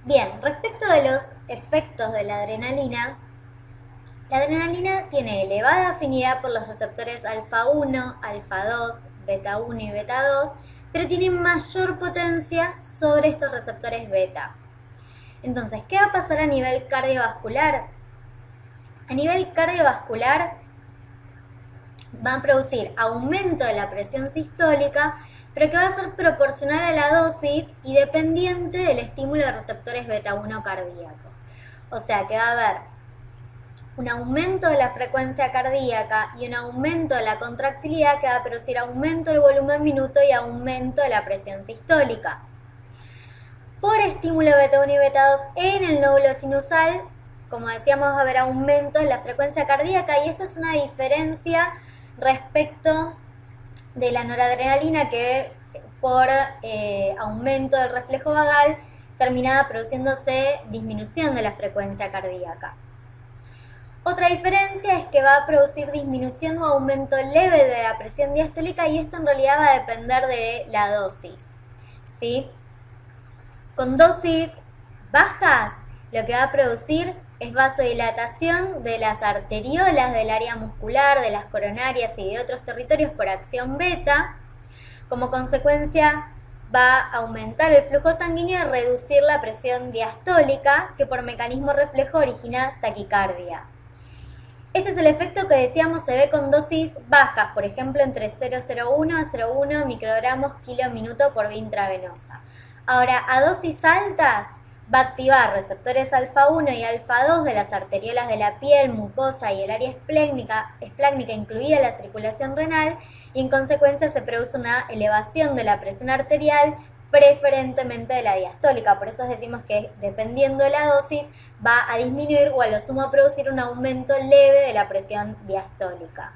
Bien, respecto de los efectos de la adrenalina tiene elevada afinidad por los receptores alfa 1, alfa 2, beta 1 y beta 2, pero tiene mayor potencia sobre estos receptores beta. Entonces, ¿qué va a pasar a nivel cardiovascular? A nivel cardiovascular va a producir aumento de la presión sistólica, pero que va a ser proporcional a la dosis y dependiente del estímulo de receptores beta 1 cardíacos. O sea que va a haber un aumento de la frecuencia cardíaca y un aumento de la contractilidad que va a producir aumento del volumen minuto y aumento de la presión sistólica. Por estímulo beta 1 y beta 2 en el nódulo sinusal, como decíamos, va a haber aumento en la frecuencia cardíaca, y esto es una diferencia respecto de la noradrenalina, que por aumento del reflejo vagal terminaba produciéndose disminución de la frecuencia cardíaca. Otra diferencia es que va a producir disminución o aumento leve de la presión diastólica, y esto en realidad va a depender de la dosis, ¿sí? Con dosis bajas, lo que va a producir es vasodilatación de las arteriolas del área muscular, de las coronarias y de otros territorios por acción beta. Como consecuencia, va a aumentar el flujo sanguíneo y reducir la presión diastólica, que por mecanismo reflejo origina taquicardia. Este es el efecto que decíamos se ve con dosis bajas, por ejemplo entre 0,01 a 0,1 microgramos kilo minuto por vía intravenosa. Ahora, a dosis altas va a activar receptores alfa 1 y alfa 2 de las arteriolas de la piel, mucosa y el área esplécnica, incluida la circulación renal, y en consecuencia se produce una elevación de la presión arterial, preferentemente de la diastólica. Por eso decimos que dependiendo de la dosis va a disminuir o a lo sumo a producir un aumento leve de la presión diastólica.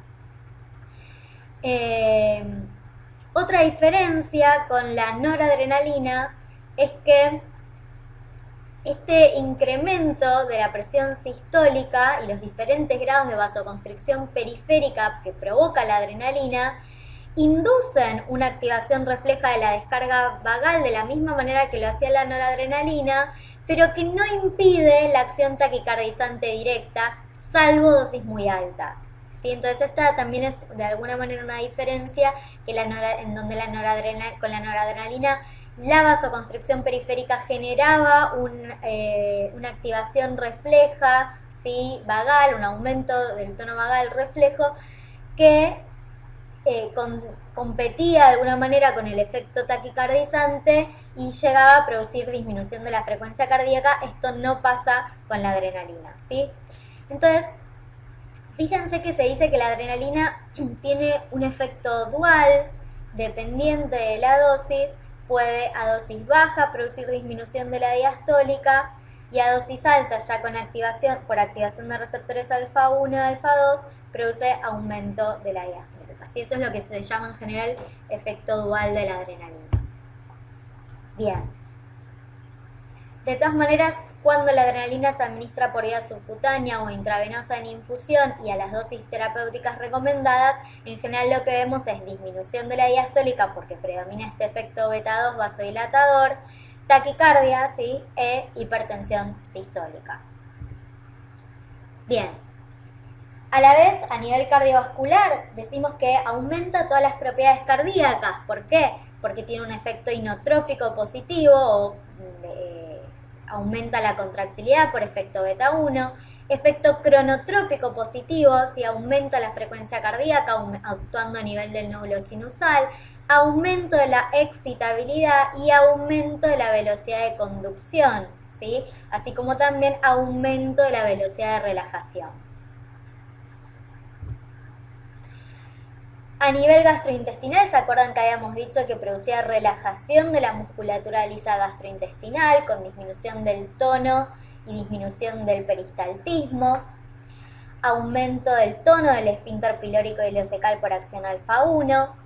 Otra diferencia con la noradrenalina es que este incremento de la presión sistólica y los diferentes grados de vasoconstricción periférica que provoca la adrenalina inducen una activación refleja de la descarga vagal de la misma manera que lo hacía la noradrenalina, pero que no impide la acción taquicardizante directa, salvo dosis muy altas. ¿Sí? Entonces esta también es de alguna manera una diferencia que en donde con la noradrenalina la vasoconstricción periférica generaba una activación refleja, ¿sí? Vagal, un aumento del tono vagal reflejo que competía de alguna manera con el efecto taquicardizante y llegaba a producir disminución de la frecuencia cardíaca. Esto no pasa con la adrenalina, ¿sí? Entonces, fíjense que se dice que la adrenalina tiene un efecto dual dependiente de la dosis. Puede a dosis baja producir disminución de la diastólica y a dosis alta, ya por activación de receptores alfa 1 y alfa 2, produce aumento de la diastólica. ¿Sí? Eso es lo que se llama en general efecto dual de la adrenalina. Bien. De todas maneras, cuando la adrenalina se administra por vía subcutánea o intravenosa en infusión y a las dosis terapéuticas recomendadas, en general lo que vemos es disminución de la diastólica porque predomina este efecto beta 2 vasodilatador, taquicardia, ¿sí? E hipertensión sistólica. Bien. A la vez, a nivel cardiovascular, decimos que aumenta todas las propiedades cardíacas. ¿Por qué? Porque tiene un efecto inotrópico positivo o aumenta la contractilidad por efecto beta 1, efecto cronotrópico positivo si aumenta la frecuencia cardíaca actuando a nivel del nódulo sinusal, aumento de la excitabilidad y aumento de la velocidad de conducción, ¿sí? Así como también aumento de la velocidad de relajación. A nivel gastrointestinal, ¿se acuerdan que habíamos dicho que producía relajación de la musculatura lisa gastrointestinal con disminución del tono y disminución del peristaltismo? Aumento del tono del esfínter pilórico ileocecal por acción alfa 1.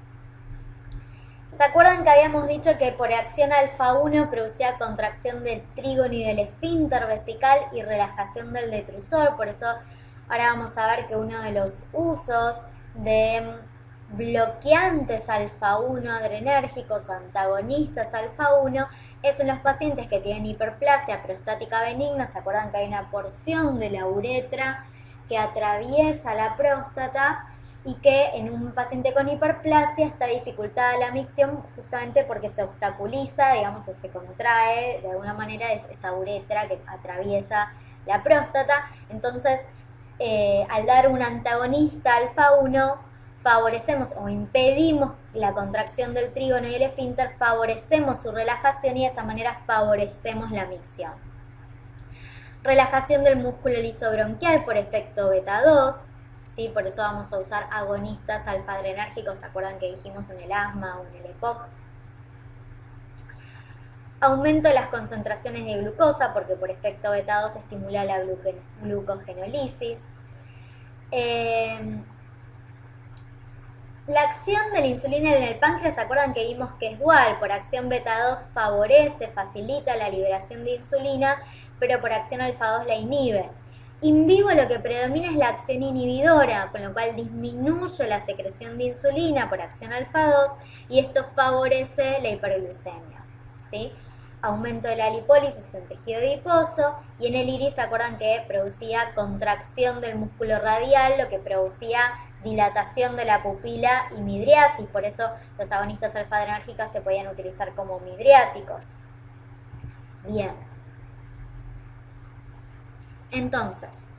¿Se acuerdan que habíamos dicho que por acción alfa 1 producía contracción del trígono y del esfínter vesical y relajación del detrusor? Por eso ahora vamos a ver que uno de los usos de bloqueantes alfa 1 adrenérgicos o antagonistas alfa 1 es en los pacientes que tienen hiperplasia prostática benigna. ¿Se acuerdan que hay una porción de la uretra que atraviesa la próstata y que en un paciente con hiperplasia está dificultada la micción justamente porque se obstaculiza, digamos, o se contrae de alguna manera esa uretra que atraviesa la próstata? Entonces, al dar un antagonista alfa 1, favorecemos o impedimos la contracción del trígono y el esfínter, favorecemos su relajación y de esa manera favorecemos la micción. Relajación del músculo lisobronquial por efecto beta 2, ¿sí? Por eso vamos a usar agonistas alfa-adrenérgicos, ¿se acuerdan que dijimos en el asma o en el EPOC? Aumento de las concentraciones de glucosa, porque por efecto beta 2 estimula la glucogenólisis. La acción de la insulina en el páncreas, ¿se acuerdan que vimos que es dual? Por acción beta 2 favorece, facilita la liberación de insulina, pero por acción alfa 2 la inhibe. In vivo lo que predomina es la acción inhibidora, con lo cual disminuye la secreción de insulina por acción alfa 2 y esto favorece la hiperglucemia, ¿sí? Aumento de la lipólisis en tejido adiposo, y en el iris se acuerdan que producía contracción del músculo radial, lo que producía dilatación de la pupila y midriasis. Por eso los agonistas alfa-adrenérgicos se podían utilizar como midriáticos. Bien. Entonces,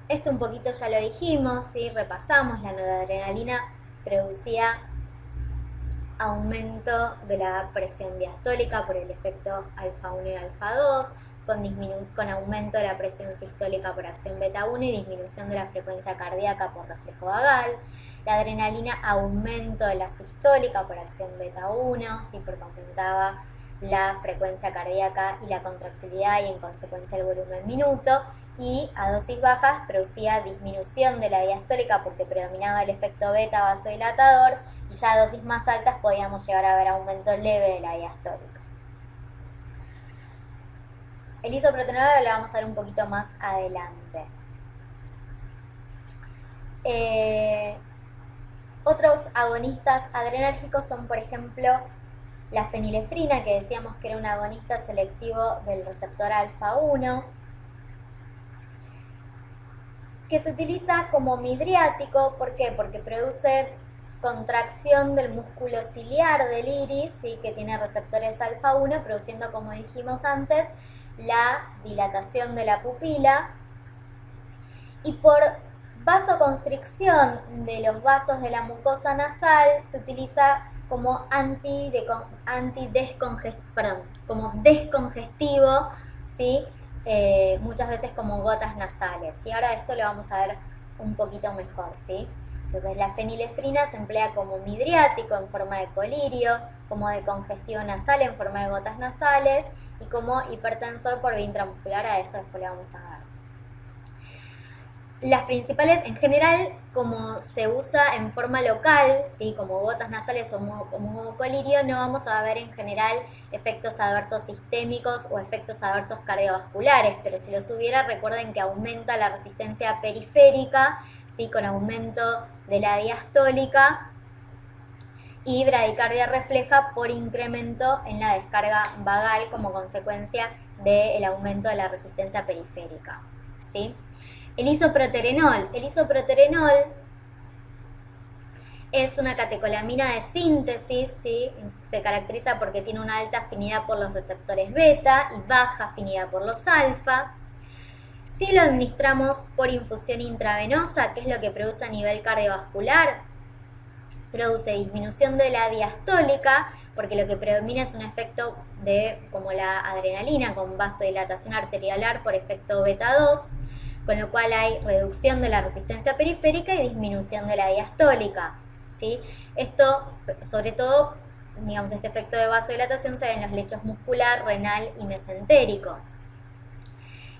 esto un poquito ya lo dijimos, ¿sí? Repasamos, la noradrenalina producía aumento de la presión diastólica por el efecto alfa 1 y alfa 2, con aumento de la presión sistólica por acción beta 1 y disminución de la frecuencia cardíaca por reflejo vagal. La adrenalina, aumento de la sistólica por acción beta 1, ¿sí? Porque aumentaba la frecuencia cardíaca y la contractilidad y en consecuencia el volumen minuto. Y a dosis bajas producía disminución de la diastólica porque predominaba el efecto beta vasodilatador, y ya a dosis más altas podíamos llegar a ver aumento leve de la diastólica. El isoproterenol lo vamos a ver un poquito más adelante. Otros agonistas adrenérgicos son, por ejemplo, la fenilefrina, que decíamos que era un agonista selectivo del receptor alfa 1, que se utiliza como midriático. ¿Por qué? Porque produce contracción del músculo ciliar del iris, ¿sí? Que tiene receptores alfa 1, produciendo, como dijimos antes, la dilatación de la pupila. Y por vasoconstricción de los vasos de la mucosa nasal se utiliza como como descongestivo, ¿sí? Muchas veces como gotas nasales. Y ahora esto lo vamos a ver un poquito mejor, ¿sí? Entonces la fenilefrina se emplea como midriático en forma de colirio, como decongestivo nasal en forma de gotas nasales y como hipertensor por vía intramuscular. A eso después le vamos a ver. Las principales, en general, como se usa en forma local, ¿sí? Como gotas nasales o como colirio, no vamos a ver en general efectos adversos sistémicos o efectos adversos cardiovasculares, pero si los hubiera, recuerden que aumenta la resistencia periférica, ¿sí? Con aumento de la diastólica, y bradicardia refleja por incremento en la descarga vagal como consecuencia del aumento de la resistencia periférica, ¿sí? El isoproterenol. El isoproterenol es una catecolamina de síntesis, ¿sí? Se caracteriza porque tiene una alta afinidad por los receptores beta y baja afinidad por los alfa. Si lo administramos por infusión intravenosa, ¿qué es lo que produce a nivel cardiovascular? Produce disminución de la diastólica, porque lo que predomina es un efecto como la adrenalina, con vasodilatación arteriolar por efecto beta 2, con lo cual hay reducción de la resistencia periférica y disminución de la diastólica, ¿sí? Esto, sobre todo, digamos, este efecto de vasodilatación se ve en los lechos muscular, renal y mesentérico.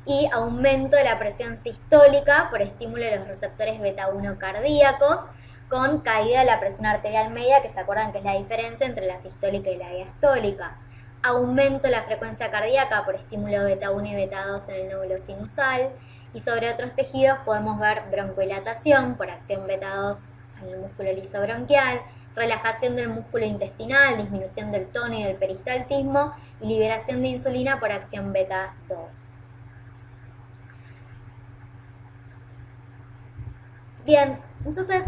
Y aumento de la presión sistólica por estímulo de los receptores beta 1 cardíacos, con caída de la presión arterial media, que se acuerdan que es la diferencia entre la sistólica y la diastólica. Aumento de la frecuencia cardíaca por estímulo beta 1 y beta 2 en el nódulo sinusal. Y sobre otros tejidos podemos ver broncodilatación por acción beta 2 en el músculo lisobronquial, relajación del músculo intestinal, disminución del tono y del peristaltismo y liberación de insulina por acción beta 2. Bien, entonces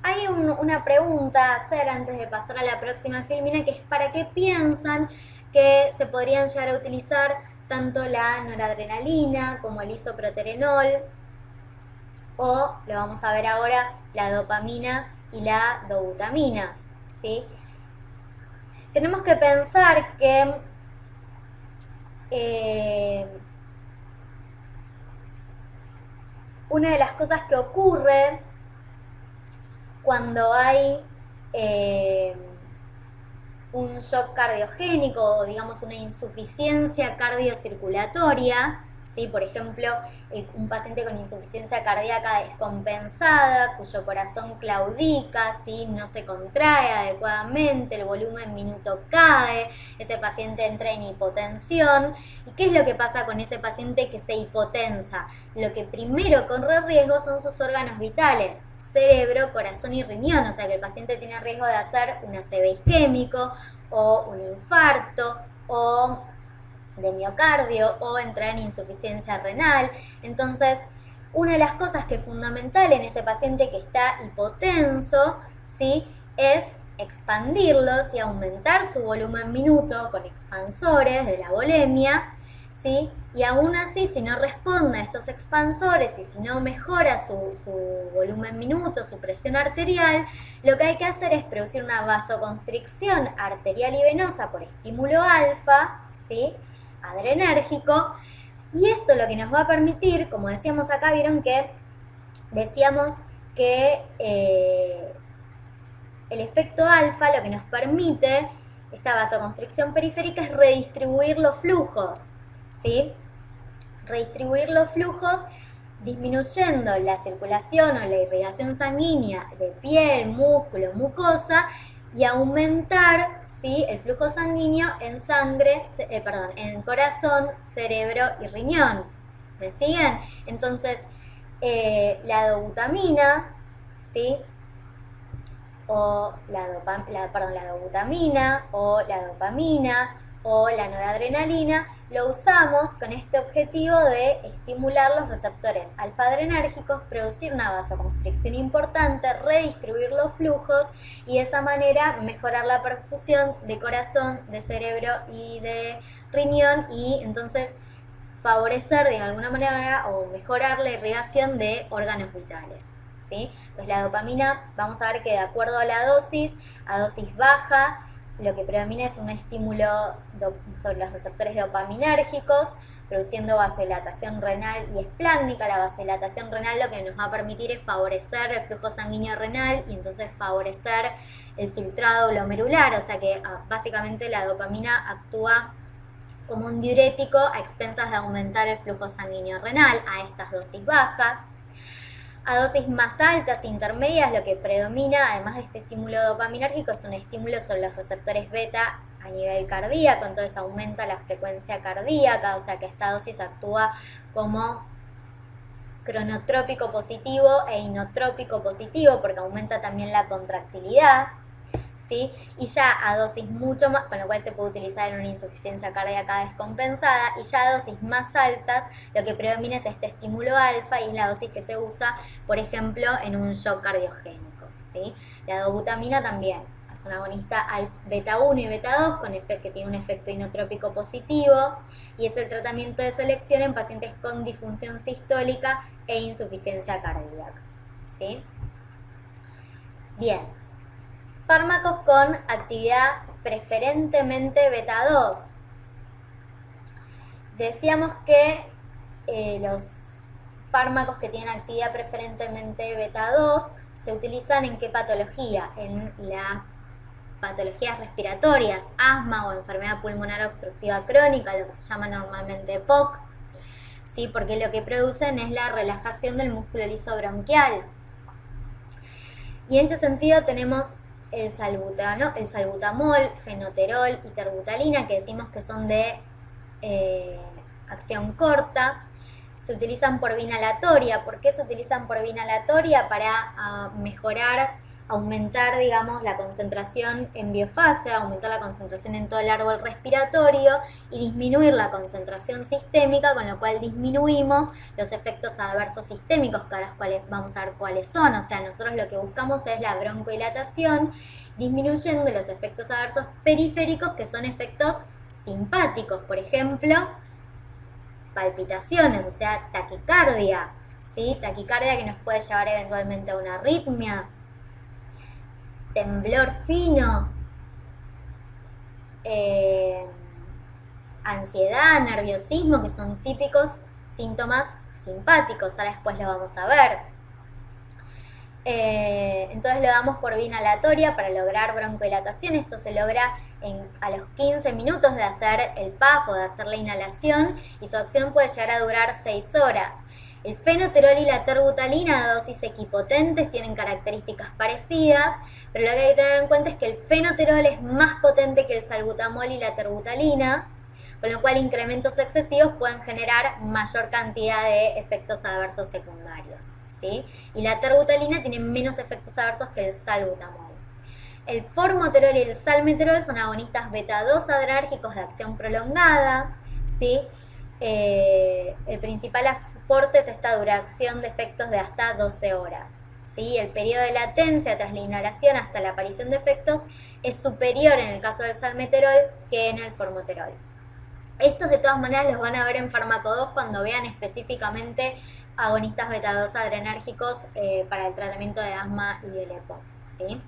hay una pregunta a hacer antes de pasar a la próxima filmina, que es ¿para qué piensan que se podrían llegar a utilizar tanto la noradrenalina como el isoproterenol, o, lo vamos a ver ahora, la dopamina y la dobutamina, ¿sí? Tenemos que pensar que una de las cosas que ocurre cuando hay un shock cardiogénico o digamos una insuficiencia cardiocirculatoria, ¿sí? Por ejemplo, un paciente con insuficiencia cardíaca descompensada, cuyo corazón claudica, ¿sí? No se contrae adecuadamente, el volumen minuto cae, ese paciente entra en hipotensión. ¿Y qué es lo que pasa con ese paciente que se hipotensa? Lo que primero corre riesgo son sus órganos vitales, cerebro, corazón y riñón, o sea que el paciente tiene riesgo de hacer un ACV isquémico o un infarto o de miocardio o entrar en insuficiencia renal. Entonces, una de las cosas que es fundamental en ese paciente que está hipotenso, ¿sí?, es expandirlos y aumentar su volumen minuto con expansores de la volemia, ¿sí? Y aún así, si no responde a estos expansores y si no mejora su volumen minuto, su presión arterial, lo que hay que hacer es producir una vasoconstricción arterial y venosa por estímulo alfa, ¿sí?, adrenérgico, y esto lo que nos va a permitir, como decíamos acá, vieron que decíamos que el efecto alfa lo que nos permite, esta vasoconstricción periférica, es redistribuir los flujos, ¿sí? Redistribuir los flujos disminuyendo la circulación o la irrigación sanguínea de piel, músculo, mucosa, y aumentar, ¿sí?, el flujo sanguíneo en en corazón, cerebro y riñón. ¿Me siguen? Entonces, la dobutamina, ¿sí?, o la dobutamina o la dopamina o la noradrenalina, lo usamos con este objetivo de estimular los receptores alfa-adrenérgicos, producir una vasoconstricción importante, redistribuir los flujos y de esa manera mejorar la perfusión de corazón, de cerebro y de riñón, y entonces favorecer de alguna manera o mejorar la irrigación de órganos vitales, ¿sí? Entonces la dopamina, vamos a ver que de acuerdo a la dosis, a dosis baja, lo que predomina es un estímulo sobre los receptores dopaminérgicos, produciendo vasodilatación renal y esplácnica. La vasodilatación renal lo que nos va a permitir es favorecer el flujo sanguíneo renal y entonces favorecer el filtrado glomerular, o sea que básicamente la dopamina actúa como un diurético a expensas de aumentar el flujo sanguíneo renal a estas dosis bajas. A dosis más altas e intermedias, lo que predomina, además de este estímulo dopaminérgico, es un estímulo sobre los receptores beta a nivel cardíaco, entonces aumenta la frecuencia cardíaca, o sea que esta dosis actúa como cronotrópico positivo e inotrópico positivo, porque aumenta también la contractilidad, ¿sí? Y ya a dosis mucho más, con lo cual se puede utilizar en una insuficiencia cardíaca descompensada, y ya a dosis más altas lo que predomina es este estímulo alfa, y es la dosis que se usa, por ejemplo, en un shock cardiogénico, ¿sí? La dobutamina también es un agonista beta 1 y beta 2 que tiene un efecto inotrópico positivo, y es el tratamiento de selección en pacientes con disfunción sistólica e insuficiencia cardíaca, ¿sí? Bien. Fármacos con actividad preferentemente beta 2. Decíamos que los fármacos que tienen actividad preferentemente beta 2 se utilizan ¿en qué patología? En las patologías respiratorias, asma o enfermedad pulmonar obstructiva crónica, lo que se llama normalmente POC, ¿sí? Porque lo que producen es la relajación del músculo liso bronquial. Y en este sentido tenemos el salbutamol, fenoterol y terbutalina, que decimos que son de acción corta. Se utilizan por vía inhalatoria. ¿Por qué se utilizan por vía inhalatoria? Para mejorar aumentar, digamos, la concentración en biofase, aumentar la concentración en todo el árbol respiratorio y disminuir la concentración sistémica, con lo cual disminuimos los efectos adversos sistémicos, que a los cuales vamos a ver cuáles son. O sea, nosotros lo que buscamos es la broncodilatación, disminuyendo los efectos adversos periféricos, que son efectos simpáticos, por ejemplo, palpitaciones, o sea, taquicardia, ¿sí? Taquicardia que nos puede llevar eventualmente a una arritmia, temblor fino, ansiedad, nerviosismo, que son típicos síntomas simpáticos. Ahora después lo vamos a ver. Entonces lo damos por vía inhalatoria para lograr broncodilatación. Esto se logra a los 15 minutos de hacer el PAF o de hacer la inhalación, y su acción puede llegar a durar 6 horas. El fenoterol y la terbutalina, a dosis equipotentes, tienen características parecidas, pero lo que hay que tener en cuenta es que el fenoterol es más potente que el salbutamol y la terbutalina, con lo cual incrementos excesivos pueden generar mayor cantidad de efectos adversos secundarios, ¿sí? Y la terbutalina tiene menos efectos adversos que el salbutamol. El formoterol y el salmeterol son agonistas beta-2 adrenérgicos de acción prolongada, ¿sí? El principal aporte es esta duración de efectos de hasta 12 horas. ¿Sí? El periodo de latencia tras la inhalación hasta la aparición de efectos es superior en el caso del salmeterol que en el formoterol. Estos de todas maneras los van a ver en Fármaco 2 cuando vean específicamente agonistas beta-2 adrenérgicos para el tratamiento de asma y del EPOC, ¿sí?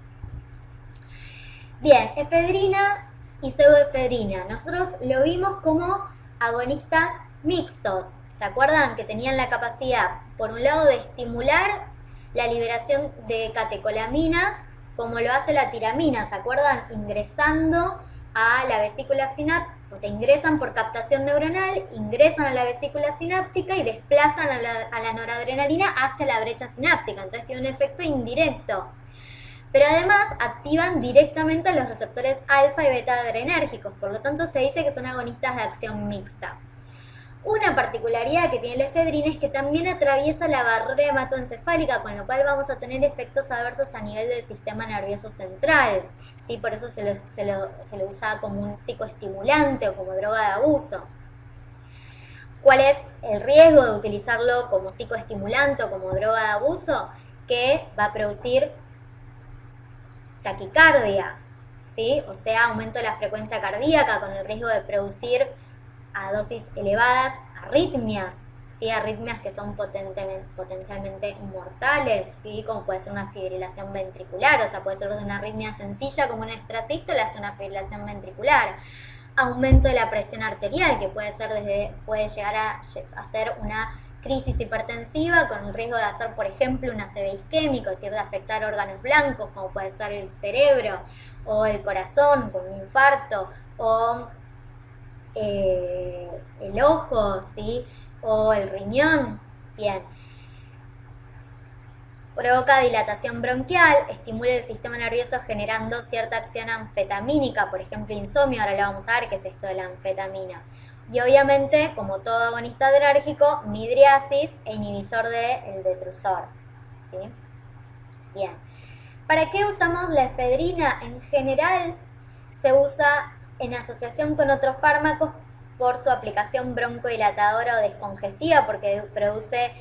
Bien, efedrina y pseudoefedrina. Nosotros lo vimos como agonistas mixtos. ¿Se acuerdan? Que tenían la capacidad, por un lado, de estimular la liberación de catecolaminas, como lo hace la tiramina, ¿se acuerdan? Ingresando a la vesícula sináptica, o sea, ingresan por captación neuronal, ingresan a la vesícula sináptica y desplazan a la noradrenalina hacia la brecha sináptica. Entonces tiene un efecto indirecto. Pero además activan directamente a los receptores alfa y beta adrenérgicos, por lo tanto se dice que son agonistas de acción mixta. Una particularidad que tiene la efedrina es que también atraviesa la barrera hematoencefálica, con lo cual vamos a tener efectos adversos a nivel del sistema nervioso central, ¿sí? Por eso se lo usa como un psicoestimulante o como droga de abuso. ¿Cuál es el riesgo de utilizarlo como psicoestimulante o como droga de abuso? Que va a producir taquicardia, ¿sí? O sea, aumento de la frecuencia cardíaca con el riesgo de producir a dosis elevadas arritmias, ¿sí? Arritmias que son potencialmente mortales, ¿sí? Como puede ser una fibrilación ventricular, o sea, puede ser de una arritmia sencilla como una extrasístole hasta una fibrilación ventricular. Aumento de la presión arterial, que puede llegar a ser una crisis hipertensiva con el riesgo de hacer, por ejemplo, un ACV isquémico, es decir, de afectar órganos blancos, como puede ser el cerebro o el corazón con un infarto, o el ojo, ¿sí? O el riñón. Bien. Provoca dilatación bronquial, estimula el sistema nervioso generando cierta acción anfetamínica, por ejemplo, insomnio, ahora lo vamos a ver qué es esto de la anfetamina. Y obviamente, como todo agonista adrenérgico, midriasis e inhibidor del detrusor, ¿sí? Bien. ¿Para qué usamos la efedrina? En general se usa en asociación con otros fármacos por su aplicación broncodilatadora o descongestiva, porque produce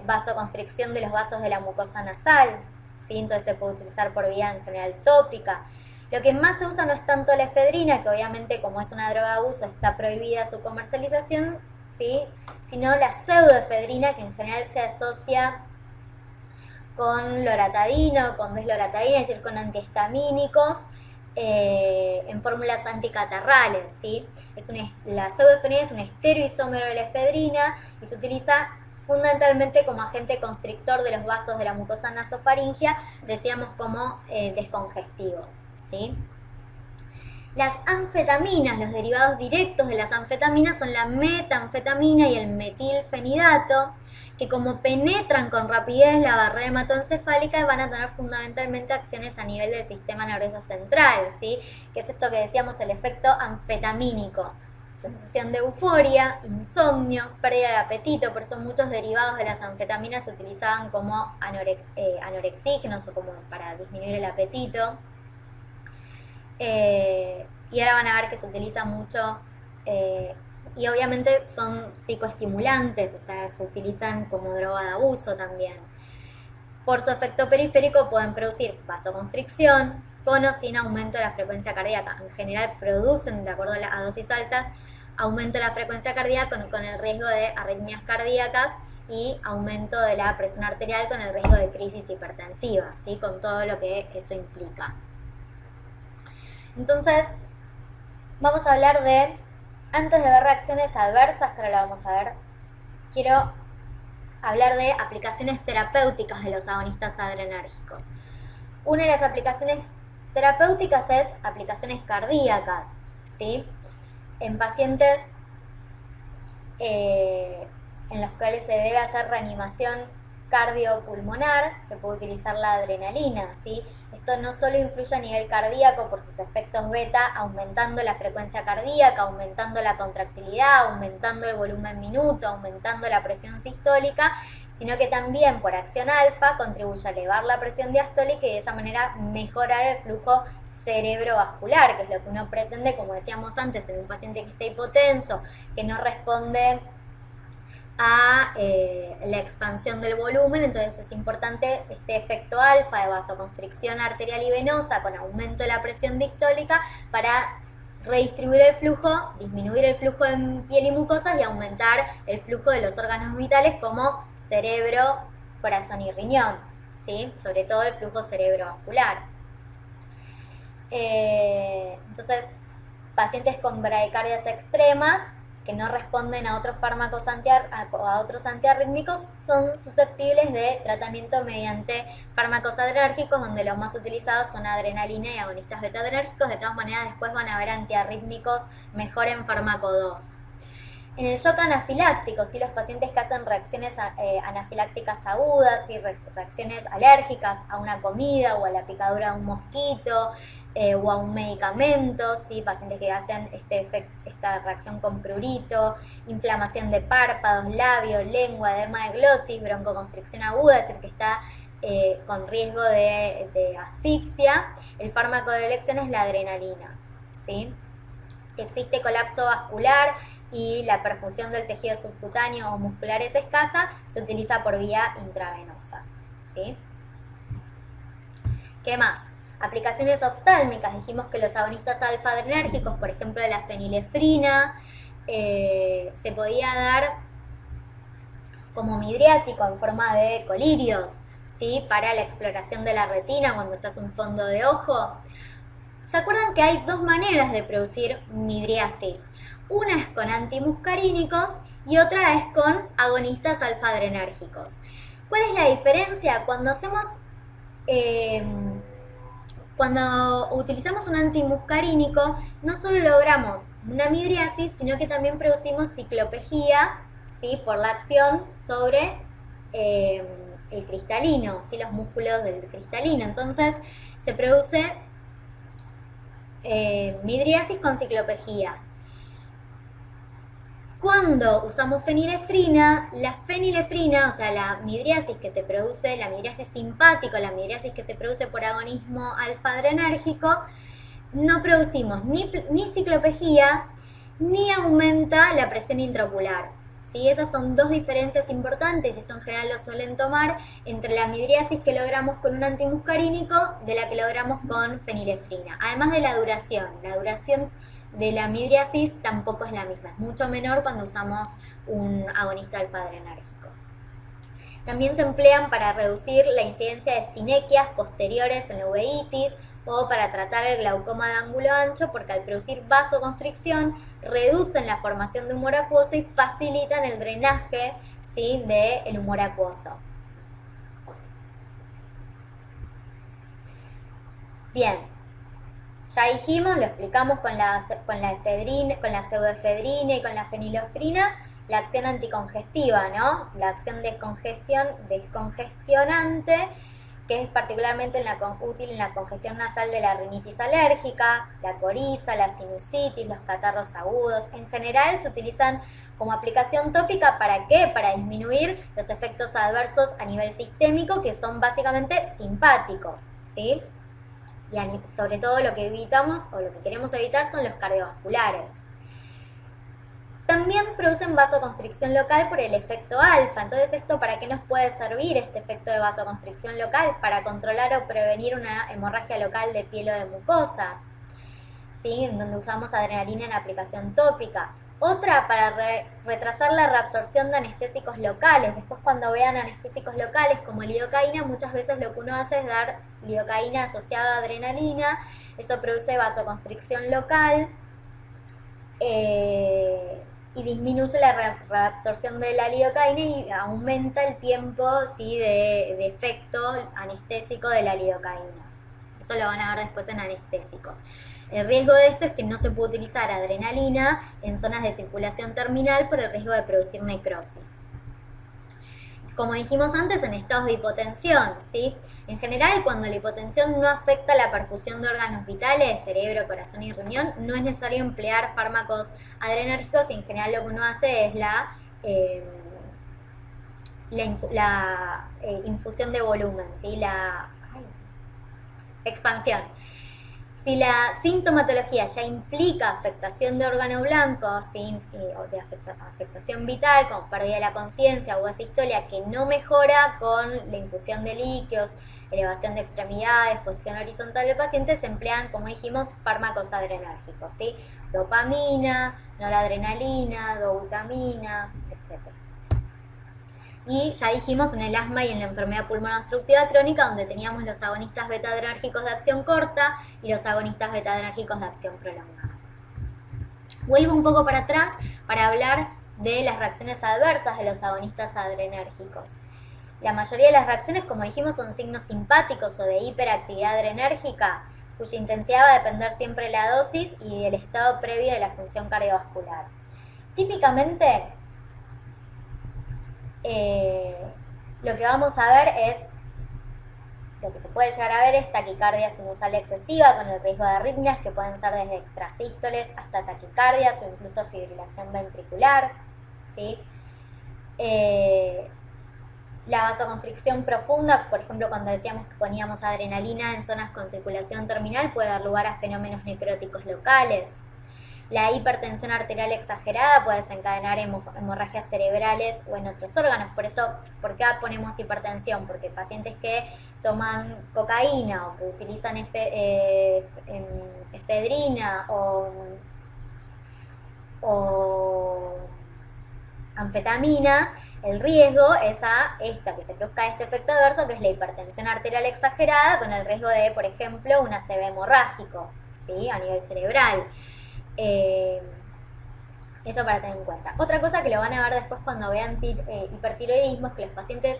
vasoconstricción de los vasos de la mucosa nasal, ¿sí? Entonces se puede utilizar por vía en general tópica. Lo que más se usa no es tanto la efedrina, que obviamente como es una droga de abuso está prohibida su comercialización, ¿sí? Sino la pseudoefedrina, que en general se asocia con loratadina o con desloratadina, es decir, con antihistamínicos, en fórmulas anticatarrales, ¿sí? La pseudoefedrina es un estereoisómero de la efedrina y se utiliza fundamentalmente como agente constrictor de los vasos de la mucosa nasofaringea, decíamos como descongestivos, ¿sí? Las anfetaminas, los derivados directos de las anfetaminas son la metanfetamina y el metilfenidato, que como penetran con rapidez la barrera hematoencefálica van a tener fundamentalmente acciones a nivel del sistema nervioso central, ¿sí? Que es esto que decíamos, el efecto anfetamínico. sensación de euforia, insomnio, pérdida de apetito, por eso muchos derivados de las anfetaminas se utilizaban como anorexígenos o como para disminuir el apetito. Y ahora van a ver que se utiliza mucho, y obviamente son psicoestimulantes, o sea, se utilizan como droga de abuso también. Por su efecto periférico pueden producir vasoconstricción, con o sin aumento de la frecuencia cardíaca. En general producen, de acuerdo a dosis altas, aumento de la frecuencia cardíaca con el riesgo de arritmias cardíacas y aumento de la presión arterial con el riesgo de crisis hipertensiva, ¿sí? Con todo lo que eso implica. Entonces, vamos a hablar de, antes de ver reacciones adversas, que ahora lo vamos a ver, quiero hablar de aplicaciones terapéuticas de los agonistas adrenérgicos. Una de las aplicaciones terapéuticas es aplicaciones cardíacas, ¿sí? En pacientes en los cuales se debe hacer reanimación cardiopulmonar, se puede utilizar la adrenalina, ¿sí? Esto no solo influye a nivel cardíaco por sus efectos beta, aumentando la frecuencia cardíaca, aumentando la contractilidad, aumentando el volumen minuto, aumentando la presión sistólica, sino que también por acción alfa contribuye a elevar la presión diastólica y de esa manera mejorar el flujo cerebrovascular, que es lo que uno pretende, como decíamos antes, en un paciente que esté hipotenso, que no responde a la expansión del volumen. Entonces es importante este efecto alfa de vasoconstricción arterial y venosa con aumento de la presión distólica para redistribuir el flujo, disminuir el flujo en piel y mucosas y aumentar el flujo de los órganos vitales como cerebro, corazón y riñón, ¿sí? Sobre todo el flujo cerebrovascular. Entonces, pacientes con bradicardias extremas que no responden a otros fármacos a otros antiarrítmicos son susceptibles de tratamiento mediante fármacos adrenérgicos, donde los más utilizados son adrenalina y agonistas beta-adrenérgicos. De todas maneras, después van a haber antiarrítmicos mejor en fármaco 2. En el shock anafiláctico, ¿sí? Los pacientes que hacen reacciones anafilácticas agudas y reacciones alérgicas a una comida o a la picadura de un mosquito o a un medicamento, ¿sí? Pacientes que hacen esta reacción con prurito, inflamación de párpados, labios, lengua, edema de glotis, broncoconstricción aguda, es decir, que está con riesgo de asfixia. El fármaco de elección es la adrenalina, ¿sí? Si existe colapso vascular y la perfusión del tejido subcutáneo o muscular es escasa, se utiliza por vía intravenosa, ¿sí? ¿Qué más? Aplicaciones oftálmicas. Dijimos que los agonistas alfa-adrenérgicos, por ejemplo la fenilefrina, se podía dar como midriático en forma de colirios, ¿sí? Para la exploración de la retina cuando se hace un fondo de ojo. ¿Se acuerdan que hay dos maneras de producir midriasis? Una es con antimuscarínicos y otra es con agonistas alfa-adrenérgicos. ¿Cuál es la diferencia? Cuando utilizamos un antimuscarínico, no solo logramos una midriasis, sino que también producimos ciclopegía, ¿sí? Por la acción sobre el cristalino, ¿sí? Los músculos del cristalino. Entonces se produce midriasis con ciclopegía. Cuando usamos fenilefrina, la fenilefrina, o sea, la midriasis que se produce, la midriasis simpática, la midriasis que se produce por agonismo alfa-adrenérgico, no producimos ni ciclopegía, ni aumenta la presión intraocular, ¿sí? Esas son dos diferencias importantes, esto en general lo suelen tomar, entre la midriasis que logramos con un antimuscarínico de la que logramos con fenilefrina. Además de la duración de la midriasis tampoco es la misma, es mucho menor cuando usamos un agonista alfa-adrenérgico. También se emplean para reducir la incidencia de sinequias posteriores en la uveitis o para tratar el glaucoma de ángulo ancho, porque al producir vasoconstricción reducen la formación de humor acuoso y facilitan el drenaje, ¿sí? Del humor acuoso. Bien. Ya dijimos, lo explicamos con la efedrina, con la pseudoefedrina y con la fenilofrina, la acción anticongestiva, ¿no? La acción descongestionante que es particularmente útil en la congestión nasal de la rinitis alérgica, la coriza, la sinusitis, los catarros agudos. En general se utilizan como aplicación tópica, ¿para qué? Para disminuir los efectos adversos a nivel sistémico, que son básicamente simpáticos, ¿sí? Y sobre todo lo que evitamos o lo que queremos evitar son los cardiovasculares. También producen vasoconstricción local por el efecto alfa. Entonces, ¿esto para qué nos puede servir este efecto de vasoconstricción local? Para controlar o prevenir una hemorragia local de piel o de mucosas, ¿sí? En donde usamos adrenalina en aplicación tópica. Otra para retrasar la reabsorción de anestésicos locales. Después, cuando vean anestésicos locales como lidocaína, muchas veces lo que uno hace es dar lidocaína asociada a adrenalina. Eso produce vasoconstricción local. Y disminuye la reabsorción de la lidocaína y aumenta el tiempo, ¿sí?, de efecto anestésico de la lidocaína. Eso lo van a ver después en anestésicos. El riesgo de esto es que no se puede utilizar adrenalina en zonas de circulación terminal por el riesgo de producir necrosis. Como dijimos antes, en estados de hipotensión, ¿sí? En general, cuando la hipotensión no afecta la perfusión de órganos vitales, cerebro, corazón y riñón, no es necesario emplear fármacos adrenérgicos y en general lo que uno hace es la infusión de volumen, ¿sí? La expansión. Si la sintomatología ya implica afectación de órgano blanco, ¿sí?, o de afectación vital, como pérdida de la conciencia o asistolia, que no mejora con la infusión de líquidos, elevación de extremidades, posición horizontal del paciente, se emplean, como dijimos, fármacos adrenérgicos, ¿sí? Dopamina, noradrenalina, dobutamina, etc. Y ya dijimos en el asma y en la enfermedad pulmonar obstructiva crónica, donde teníamos los agonistas beta-adrenérgicos de acción corta y los agonistas beta-adrenérgicos de acción prolongada. Vuelvo un poco para atrás para hablar de las reacciones adversas de los agonistas adrenérgicos. La mayoría de las reacciones, como dijimos, son signos simpáticos o de hiperactividad adrenérgica, cuya intensidad va a depender siempre de la dosis y del estado previo de la función cardiovascular. Típicamente, lo que vamos a ver es, lo que se puede llegar a ver es taquicardia sinusal excesiva con el riesgo de arritmias que pueden ser desde extrasístoles hasta taquicardias o incluso fibrilación ventricular, ¿sí? La vasoconstricción profunda, por ejemplo, cuando decíamos que poníamos adrenalina en zonas con circulación terminal, puede dar lugar a fenómenos necróticos locales. La hipertensión arterial exagerada puede desencadenar hemorragias cerebrales o en otros órganos. Por eso, ¿por qué ponemos hipertensión? Porque pacientes que toman cocaína o que utilizan efedrina o anfetaminas, el riesgo es que se produzca este efecto adverso, que es la hipertensión arterial exagerada, con el riesgo de, por ejemplo, un ACV hemorrágico, ¿sí?, a nivel cerebral. Eso para tener en cuenta. Otra cosa que lo van a ver después cuando vean hipertiroidismo es que los pacientes,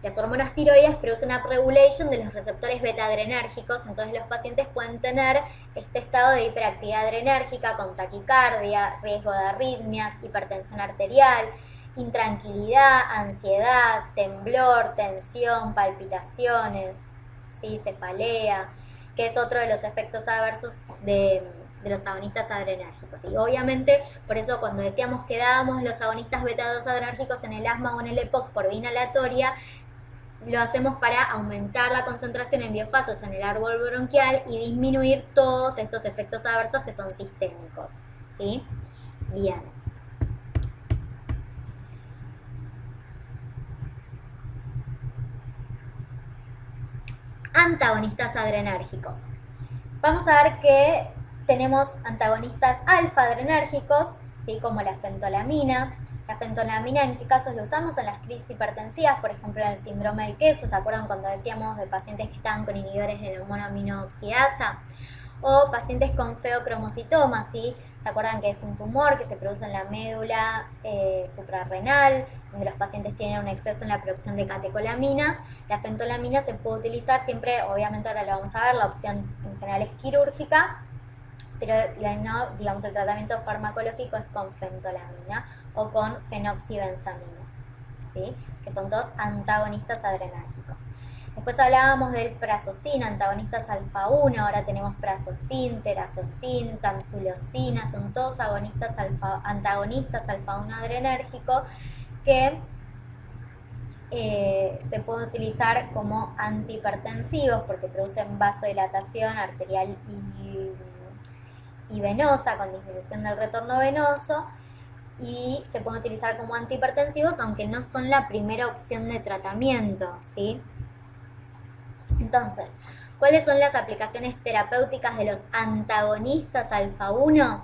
las hormonas tiroides producen upregulation de los receptores beta-adrenérgicos, entonces los pacientes pueden tener este estado de hiperactividad adrenérgica con taquicardia, riesgo de arritmias, hipertensión arterial, intranquilidad, ansiedad, temblor, tensión, palpitaciones, ¿sí?, cefalea, que es otro de los efectos adversos de los agonistas adrenérgicos. Y obviamente, por eso cuando decíamos que dábamos los agonistas beta-2 adrenérgicos en el asma o en el EPOC por vía inhalatoria, lo hacemos para aumentar la concentración en biofasos en el árbol bronquial y disminuir todos estos efectos adversos que son sistémicos, ¿sí? Bien. Antagonistas adrenérgicos. Vamos a ver que tenemos antagonistas alfa-adrenérgicos, ¿sí?, como la fentolamina. La fentolamina, ¿en qué casos lo usamos? En las crisis hipertensivas, por ejemplo, en el síndrome del queso. ¿Se acuerdan cuando decíamos de pacientes que estaban con inhibidores de la monoaminoxidasa? O pacientes con feocromocitoma, ¿sí? ¿Se acuerdan que es un tumor que se produce en la médula suprarrenal, donde los pacientes tienen un exceso en la producción de catecolaminas? La fentolamina se puede utilizar siempre, obviamente ahora lo vamos a ver, la opción en general es quirúrgica, pero no, digamos, el tratamiento farmacológico es con fentolamina o con fenoxibenzamina, ¿sí?, que son todos antagonistas adrenérgicos. Después hablábamos del prazosin, antagonistas alfa-1, ahora tenemos prazosin, terazosin, tamsulosina, son todos antagonistas alfa-1 adrenérgico que se pueden utilizar como antihipertensivos porque producen vasodilatación arterial y venosa con disminución del retorno venoso, y se pueden utilizar como antihipertensivos aunque no son la primera opción de tratamiento, ¿sí? Entonces, ¿cuáles son las aplicaciones terapéuticas de los antagonistas alfa-1?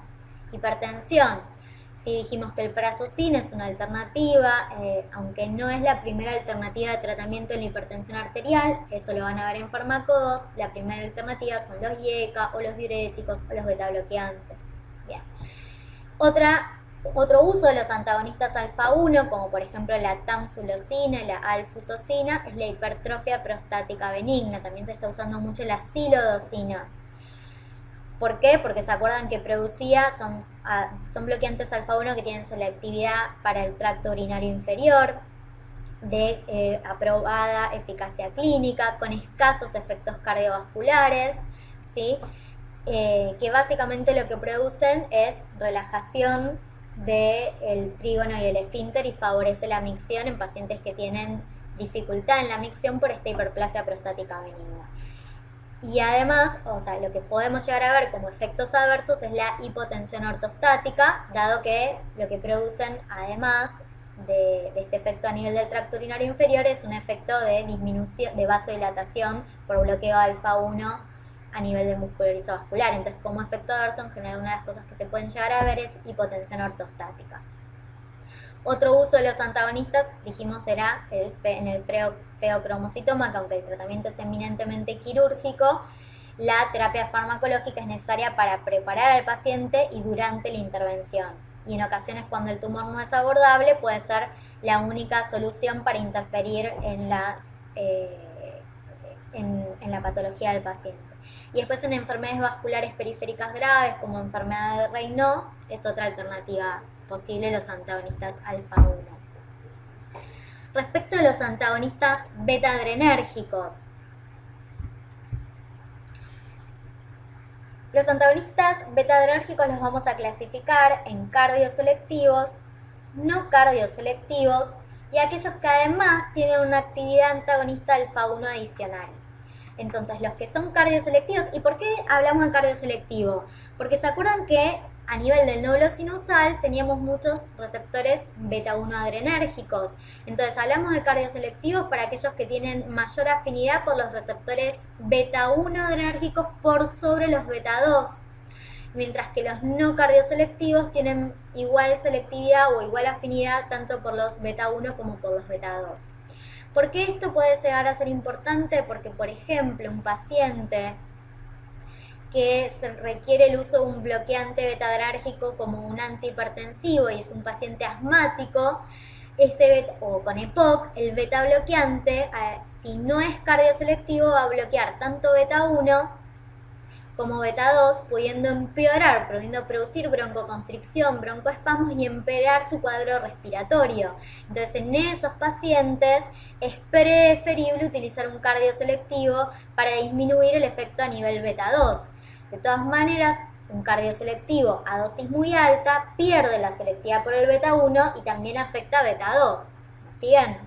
Hipertensión. Sí, dijimos que el prazosin es una alternativa, aunque no es la primera alternativa de tratamiento en la hipertensión arterial, eso lo van a ver en fármaco 2, la primera alternativa son los IECA o los diuréticos o los betabloqueantes. Bien. Otro uso de los antagonistas alfa-1, como por ejemplo la tamsulosina y la alfusosina, es la hipertrofia prostática benigna. También se está usando mucho la silodosina. ¿Por qué? Porque se acuerdan que son bloqueantes alfa-1 que tienen selectividad para el tracto urinario inferior, de aprobada eficacia clínica, con escasos efectos cardiovasculares, ¿sí? Que básicamente lo que producen es relajación del trígono y el esfínter y favorece la micción en pacientes que tienen dificultad en la micción por esta hiperplasia prostática benigna. Y además, o sea, lo que podemos llegar a ver como efectos adversos es la hipotensión ortostática, dado que lo que producen, además de este efecto a nivel del tracto urinario inferior, es un efecto de disminución, de vasodilatación por bloqueo alfa-1 a nivel del músculo liso vascular. Entonces, como efecto adverso, en general, una de las cosas que se pueden llegar a ver es hipotensión ortostática. Otro uso de los antagonistas, dijimos, era en el feocromocitoma, que aunque el tratamiento es eminentemente quirúrgico, la terapia farmacológica es necesaria para preparar al paciente y durante la intervención. Y en ocasiones, cuando el tumor no es abordable, puede ser la única solución para interferir en la patología del paciente. Y después en enfermedades vasculares periféricas graves, como enfermedad de Raynaud, es otra alternativa posible, los antagonistas alfa-1. Respecto a los antagonistas beta-adrenérgicos, los antagonistas beta-adrenérgicos los vamos a clasificar en cardioselectivos, no cardioselectivos y aquellos que además tienen una actividad antagonista alfa-1 adicional. Entonces, los que son cardioselectivos, ¿y por qué hablamos de cardioselectivo? Porque se acuerdan que a nivel del nódulo sinusal teníamos muchos receptores beta-1 adrenérgicos. Entonces, hablamos de cardioselectivos para aquellos que tienen mayor afinidad por los receptores beta-1 adrenérgicos por sobre los beta-2. Mientras que los no cardioselectivos tienen igual selectividad o igual afinidad tanto por los beta-1 como por los beta-2. ¿Por qué esto puede llegar a ser importante? Porque, por ejemplo, un paciente que se requiere el uso de un bloqueante beta-adrenérgico como un antihipertensivo y es un paciente asmático, o con EPOC, el beta-bloqueante, si no es cardioselectivo, va a bloquear tanto beta-1 como beta-2, pudiendo empeorar, pudiendo producir broncoconstricción, broncoespasmos y empeorar su cuadro respiratorio. Entonces, en esos pacientes es preferible utilizar un cardioselectivo para disminuir el efecto a nivel beta-2. De todas maneras, un cardioselectivo a dosis muy alta pierde la selectividad por el beta-1 y también afecta a beta-2. ¿Me siguen?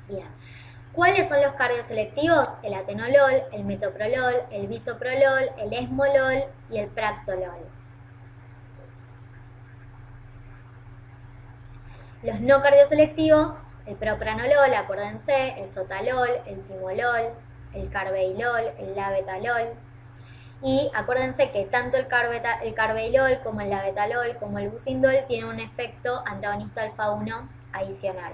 Bien. ¿Cuáles son los cardioselectivos? El atenolol, el metoprolol, el bisoprolol, el esmolol y el practolol. Los no cardioselectivos, el propranolol, acuérdense, el sotalol, el timolol, el carvedilol, el labetalol. Y acuérdense que tanto el carvedilol como el labetalol como el bucindol tienen un efecto antagonista alfa-1 adicional.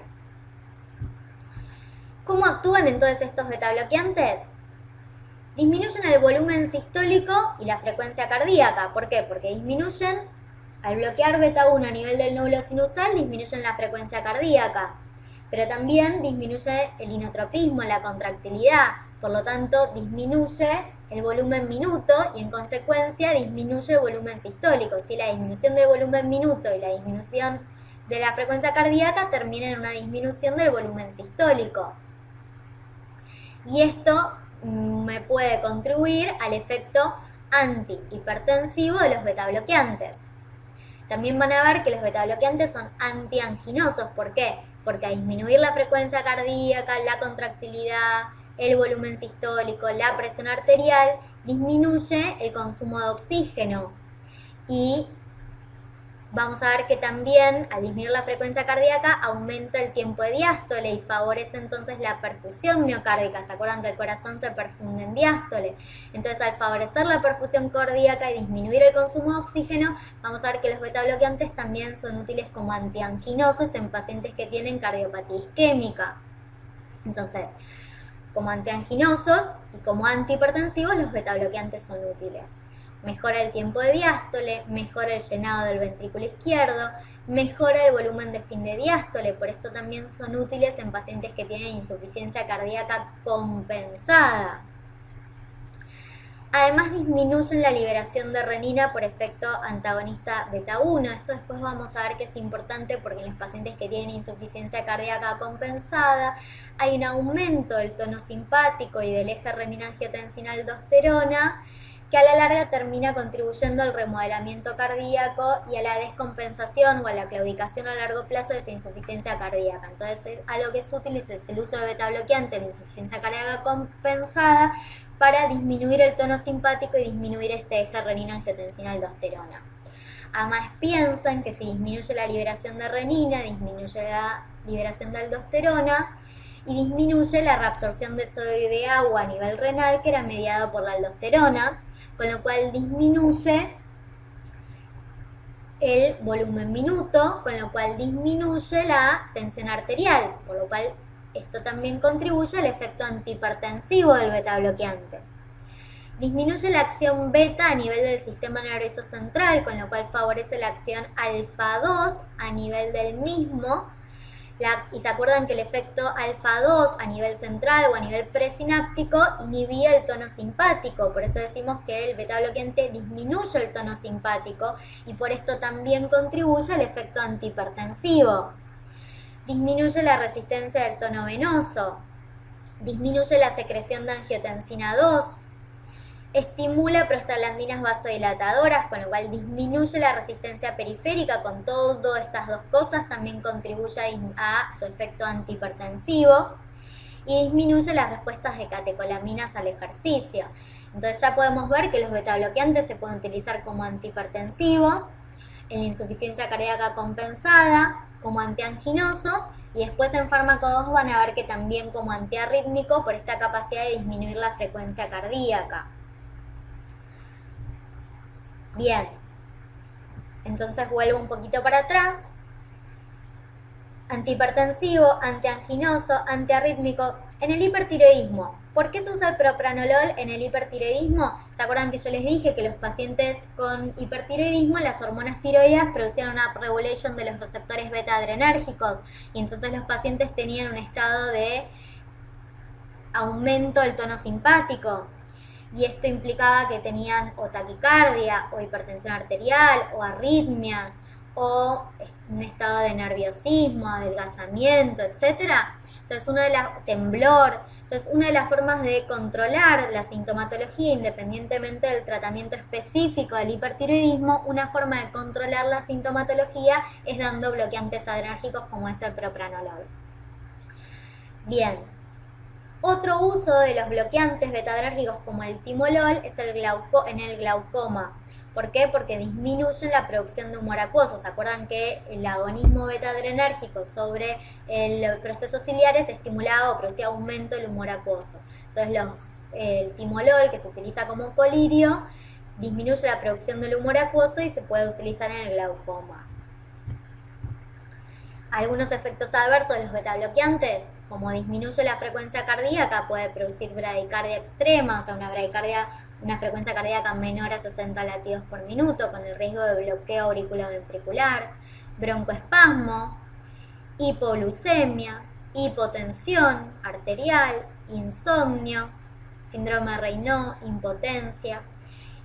¿Cómo actúan entonces estos betabloqueantes? Disminuyen el volumen sistólico y la frecuencia cardíaca. ¿Por qué? Porque disminuyen, al bloquear beta-1 a nivel del nódulo sinusal, disminuyen la frecuencia cardíaca. Pero también disminuye el inotropismo, la contractilidad. Por lo tanto, disminuye el volumen minuto y en consecuencia disminuye el volumen sistólico. Si la disminución del volumen minuto y la disminución de la frecuencia cardíaca termina en una disminución del volumen sistólico. Y esto me puede contribuir al efecto antihipertensivo de los betabloqueantes. También van a ver que los betabloqueantes son antianginosos. ¿Por qué? Porque al disminuir la frecuencia cardíaca, la contractilidad, el volumen sistólico, la presión arterial, disminuye el consumo de oxígeno. Y vamos a ver que también al disminuir la frecuencia cardíaca aumenta el tiempo de diástole y favorece entonces la perfusión miocárdica. ¿Se acuerdan que el corazón se perfunde en diástole? Entonces al favorecer la perfusión cardíaca y disminuir el consumo de oxígeno, vamos a ver que los betabloqueantes también son útiles como antianginosos en pacientes que tienen cardiopatía isquémica. Entonces, como antianginosos y como antihipertensivos, los betabloqueantes son útiles. Mejora el tiempo de diástole, mejora el llenado del ventrículo izquierdo, mejora el volumen de fin de diástole. Por esto también son útiles en pacientes que tienen insuficiencia cardíaca compensada. Además disminuyen la liberación de renina por efecto antagonista beta 1. Esto después vamos a ver que es importante porque en los pacientes que tienen insuficiencia cardíaca compensada hay un aumento del tono simpático y del eje renina-angiotensina-aldosterona que a la larga termina contribuyendo al remodelamiento cardíaco y a la descompensación o a la claudicación a largo plazo de esa insuficiencia cardíaca. Entonces, algo que es útil es el uso de beta-bloqueante en la insuficiencia cardíaca compensada para disminuir el tono simpático y disminuir este eje renina-angiotensina-aldosterona. Además, piensan que si disminuye la liberación de renina, disminuye la liberación de aldosterona y disminuye la reabsorción de sodio y de agua a nivel renal que era mediado por la aldosterona, con lo cual disminuye el volumen minuto, con lo cual disminuye la tensión arterial, por lo cual esto también contribuye al efecto antihipertensivo del beta-bloqueante. Disminuye la acción beta a nivel del sistema nervioso central, con lo cual favorece la acción alfa-2 a nivel del mismo. Y se acuerdan que el efecto alfa-2 a nivel central o a nivel presináptico inhibía el tono simpático, por eso decimos que el beta-bloqueante disminuye el tono simpático y por esto también contribuye al efecto antihipertensivo. Disminuye la resistencia del tono venoso, disminuye la secreción de angiotensina 2, estimula prostaglandinas vasodilatadoras, con lo cual disminuye la resistencia periférica. Con todas estas dos cosas también contribuye a su efecto antihipertensivo y disminuye las respuestas de catecolaminas al ejercicio. Entonces ya podemos ver que los betabloqueantes se pueden utilizar como antihipertensivos, en la insuficiencia cardíaca compensada, como antianginosos, y después en fármaco 2 van a ver que también como antiarrítmico por esta capacidad de disminuir la frecuencia cardíaca. Bien, entonces vuelvo un poquito para atrás. Antihipertensivo, antianginoso, antiarrítmico. En el hipertiroidismo, ¿por qué se usa el propranolol en el hipertiroidismo? ¿Se acuerdan que yo les dije que los pacientes con hipertiroidismo, las hormonas tiroideas producían una upregulation de los receptores beta adrenérgicos y entonces los pacientes tenían un estado de aumento del tono simpático? Y esto implicaba que tenían o taquicardia, o hipertensión arterial, o arritmias, o un estado de nerviosismo, adelgazamiento, etc. Entonces, temblor. Entonces, una de las formas de controlar la sintomatología, independientemente del tratamiento específico del hipertiroidismo, una forma de controlar la sintomatología es dando bloqueantes adrenérgicos como es el propranolol. Bien. Otro uso de los bloqueantes beta-adrenérgicos como el timolol es en el glaucoma. ¿Por qué? Porque disminuyen la producción de humor acuoso. ¿Se acuerdan que el agonismo beta-adrenérgico sobre el proceso ciliares estimulaba o producía aumento del humor acuoso? Entonces el timolol, que se utiliza como colirio, disminuye la producción del humor acuoso y se puede utilizar en el glaucoma. Algunos efectos adversos de los betabloqueantes, como disminuye la frecuencia cardíaca, puede producir bradicardia extrema, o sea, una frecuencia cardíaca menor a 60 latidos por minuto, con el riesgo de bloqueo auriculoventricular, broncoespasmo, hipoglucemia, hipotensión arterial, insomnio, síndrome de Raynaud, impotencia.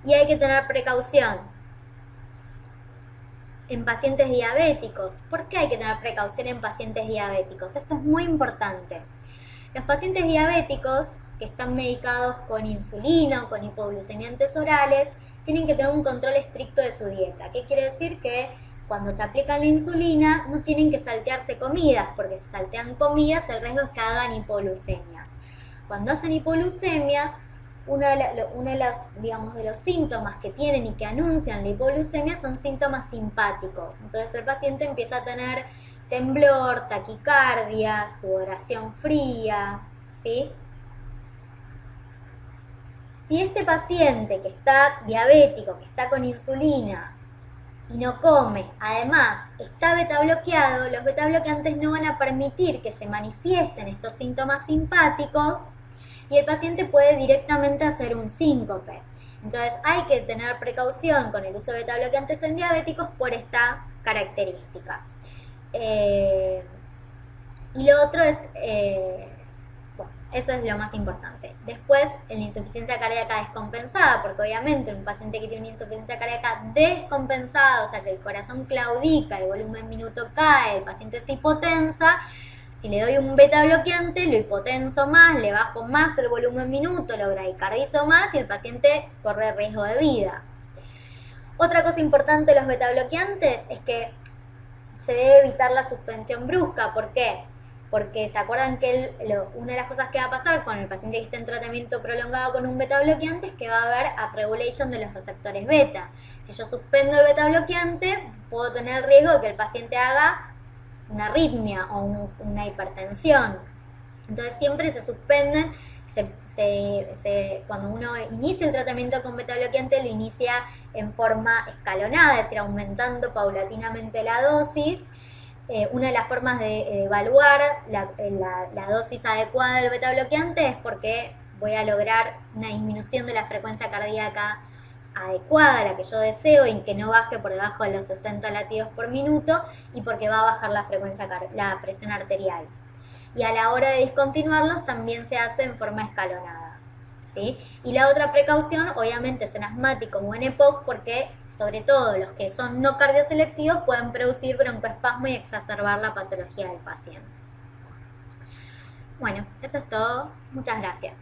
Y hay que tener precaución en pacientes diabéticos. ¿Por qué hay que tener precaución en pacientes diabéticos? Esto es muy importante. Los pacientes diabéticos que están medicados con insulina o con hipoglucemiantes orales tienen que tener un control estricto de su dieta. ¿Qué quiere decir? Que cuando se aplican la insulina no tienen que saltearse comidas, porque si saltean comidas el riesgo es que hagan hipoglucemias. Cuando hacen hipoglucemias, uno de los síntomas que tienen y que anuncian la hipoglucemia son síntomas simpáticos. Entonces el paciente empieza a tener temblor, taquicardia, sudoración fría, ¿sí? Si este paciente que está diabético, que está con insulina y no come, además está beta bloqueado, los beta bloqueantes no van a permitir que se manifiesten estos síntomas simpáticos y el paciente puede directamente hacer un síncope. Entonces hay que tener precaución con el uso de beta bloqueantes en diabéticos por esta característica. Y lo otro es, bueno, eso es lo más importante. Después, en la insuficiencia cardíaca descompensada, porque obviamente un paciente que tiene una insuficiencia cardíaca descompensada, o sea que el corazón claudica, el volumen minuto cae, el paciente se hipotensa, si le doy un beta bloqueante, lo hipotenso más, le bajo más el volumen minuto, lo bradicardizo más y el paciente corre riesgo de vida. Otra cosa importante de los beta bloqueantes es que se debe evitar la suspensión brusca. ¿Por qué? Porque se acuerdan que una de las cosas que va a pasar con el paciente que está en tratamiento prolongado con un beta bloqueante es que va a haber upregulation de los receptores beta. Si yo suspendo el beta bloqueante, puedo tener el riesgo de que el paciente haga una arritmia o una hipertensión. Entonces siempre se suspenden, cuando uno inicia el tratamiento con beta bloqueante lo inicia en forma escalonada, es decir, aumentando paulatinamente la dosis. Una de las formas de evaluar la dosis adecuada del beta bloqueante es porque voy a lograr una disminución de la frecuencia cardíaca adecuada, la que yo deseo, y que no baje por debajo de los 60 latidos por minuto, y porque va a bajar la presión arterial. Y a la hora de discontinuarlos también se hace en forma escalonada, ¿sí? Y la otra precaución, obviamente, es en asmáticos o en EPOC, porque sobre todo los que son no cardioselectivos pueden producir broncoespasmo y exacerbar la patología del paciente. Bueno, eso es todo. Muchas gracias.